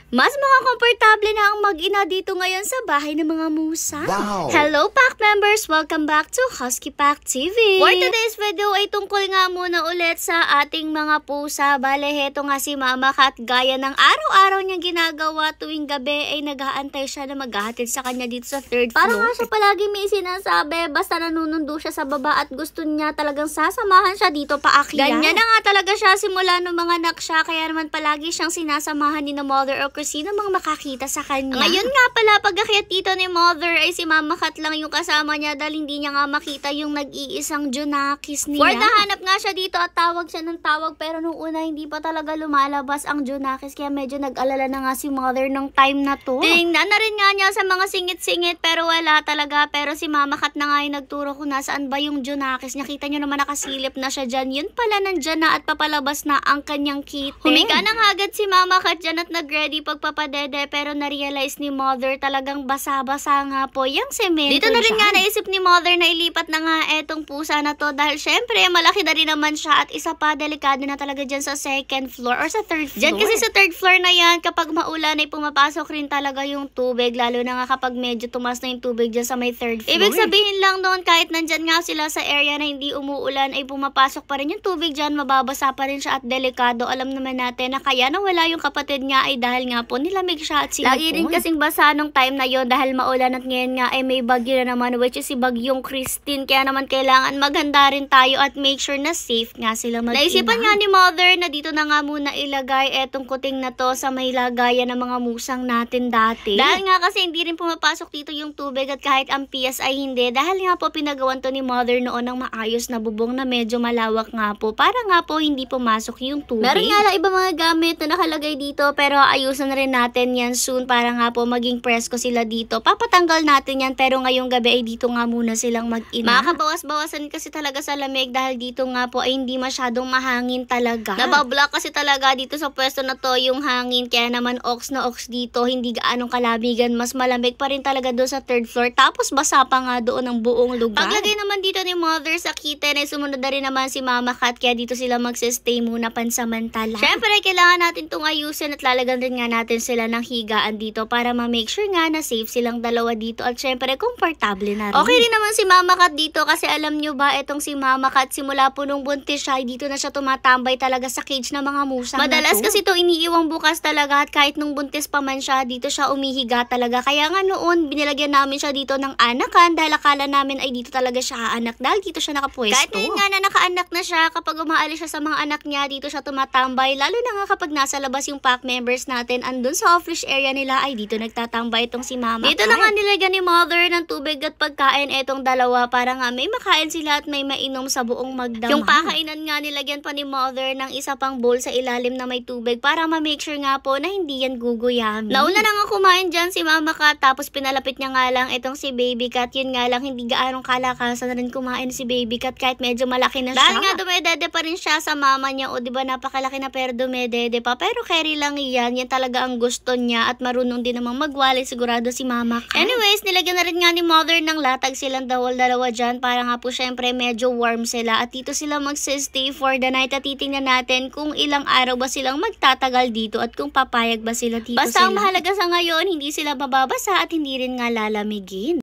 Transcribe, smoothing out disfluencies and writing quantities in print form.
Mas makakomportable na ang mag-ina dito ngayon sa bahay ng mga musa. Wow! Hello Pack members! Welcome back to Husky Pack TV! For today's video ay tungkol nga muna ulit sa ating mga pusa. Bale, heto nga si Mama Cat, gaya ng araw-araw niyang ginagawa tuwing gabi ay nag-aantay siya na maghahatid sa kanya dito sa third floor. Parang nga siya palagi may sinasabi, basta nanunundo siya sa baba at gusto niya talagang sasamahan siya dito paakyat. Ganyan na nga talaga siya simula nung mga anak siya, kaya naman palagi siyang sinasamahan ni na Mother o sino mang makakita sa kanya. Ngayon nga pala, pag-akyat dito ni Mother ay si Mama Cat lang yung kasama niya dahil hindi niya nga makita yung nag-iisang Junakis niya. For nahanap nga siya dito at tawag siya ng tawag, pero nung una hindi pa talaga lumalabas ang Junakis, kaya medyo nag-alala na nga si Mother nung time na to. Tingnan na rin nga niya sa mga singit-singit pero wala talaga. Pero si Mama Cat na nga yung nagturo kung nasaan ba yung Junakis. Nakita niyo naman nakasilip na siya dyan. Yun pala nandyan na at papalabas na ang kanyang kitten. Humiga na nga agad si Mama Cat dyan at nag-ready pagpapadede, pero na-realize ni Mother talagang basa-basa nga po yung semento. Dito na rin nga naisip ni Mother na ilipat na nga etong pusa na to dahil syempre malaki na rin naman siya at isa pa delikado na talaga dyan sa second floor or sa third floor. Dyan kasi sa third floor na yan, kapag maulan ay pumapasok rin talaga yung tubig, lalo na nga kapag medyo tumas na yung tubig dyan sa may third floor. Ibig sabihin lang doon, kahit nandyan nga sila sa area na hindi umuulan ay pumapasok pa rin yung tubig dyan, mababasa pa rin siya at delikado. Alam naman natin na kaya nawala yung kapatid niya ay dahil nga po nilamig siya at sinipon. Lagi rin kasing basa nung time na yon dahil maulan at ngayon nga ay may bagyo na naman, which is si bagyong Christine. Kaya naman kailangan maghanda rin tayo at make sure na safe nga sila mag-ina. Naisipan nga ni Mother na dito na nga muna ilagay etong kuting na to sa may lagayan ng mga musang natin dati. Dahil nga kasi hindi rin pumapasok dito yung tubig at kahit ang PS ay hindi. Dahil nga po pinagawan to ni Mother noon ng maayos na bubong na medyo malawak nga po para nga po hindi pumasok yung tubig. Meron nga lang iba mga gamit na nakalagay dito pero ayusan na rin natin yan soon para nga po maging presko sila dito. Papatanggal natin yan pero ngayong gabi ay dito nga muna silang mag-ina. Makabawas-bawasan kasi talaga sa lamig dahil dito nga po ay hindi masyadong mahangin talaga. Nabablock kasi talaga dito sa pwesto na to yung hangin, kaya naman ox na ox dito, hindi gaanong kalamigan, mas malamig pa rin talaga doon sa third floor, tapos basa pa nga doon ang buong lugar. Paglagay naman dito ni Mother sa kitten ay sumunod na rin naman si Mama Cat, kaya dito sila magsistay muna pansamantala. Syempre kailangan natin itong ayusin at lalagyan rin nga natin sila ng higaan dito para ma-make sure nga na safe silang dalawa dito at syempre komportable na rin. Okay rin naman si Mama Cat dito kasi alam nyo ba, itong si Mama Cat simula po nung buntis siya, dito na siya tumatambay talaga sa cage ng mga musang. Madalas kasi to iniiwang bukas talaga at kahit nung buntis pa man siya, dito siya umihiga talaga. Kaya nga noon, binilagyan namin siya dito ng anakan dahil akala namin ay dito talaga siya aanak dahil dito siya nakapwesto. Kahit ngayon nga na nakaanak na siya, kapag umaalis siya sa mga anak niya, dito siya tumatambay. Lalo na nga kapag nasa labas yung pack members natin, andun sa off-leash area nila, ay dito nagtatambay itong si Mama. Dito na nga nilagyan ni Mother ng tubig at pagkain etong dalawa para nga may makain sila at may mainom sa buong magdamag. Yung pakainan nga nilagyan pa ni Mother ng isa pang bowl sa ilalim na may tubig para ma-make sure nga po na hindi yan guguyami. Nauna na nga kumain dyan si Mama Cat, tapos pinalapit niya nga lang itong si Baby Cat. Yun nga lang, hindi gaanong kalakasan na rin kumain si Baby Cat kahit medyo malaki na siya. Dahil nga dumedede pa rin siya sa mama niya, o diba napakalaki na pero dumedede pa. Pero carry lang yan talaga ang gusto niya at marunong din namang magwali sigurado si Mama Cat. Anyways, nilagyan na rin nga ni Mother ng latag silang dalawa dyan para nga po syempre medyo warm sila at dito sila magsistay for the night at titingnan natin kung ilang araw ba silang magtatagal dito at kung papayag ba sila dito. Basta ang mahalaga sa ngayon, hindi sila mababasa at hindi rin nga lalamigin.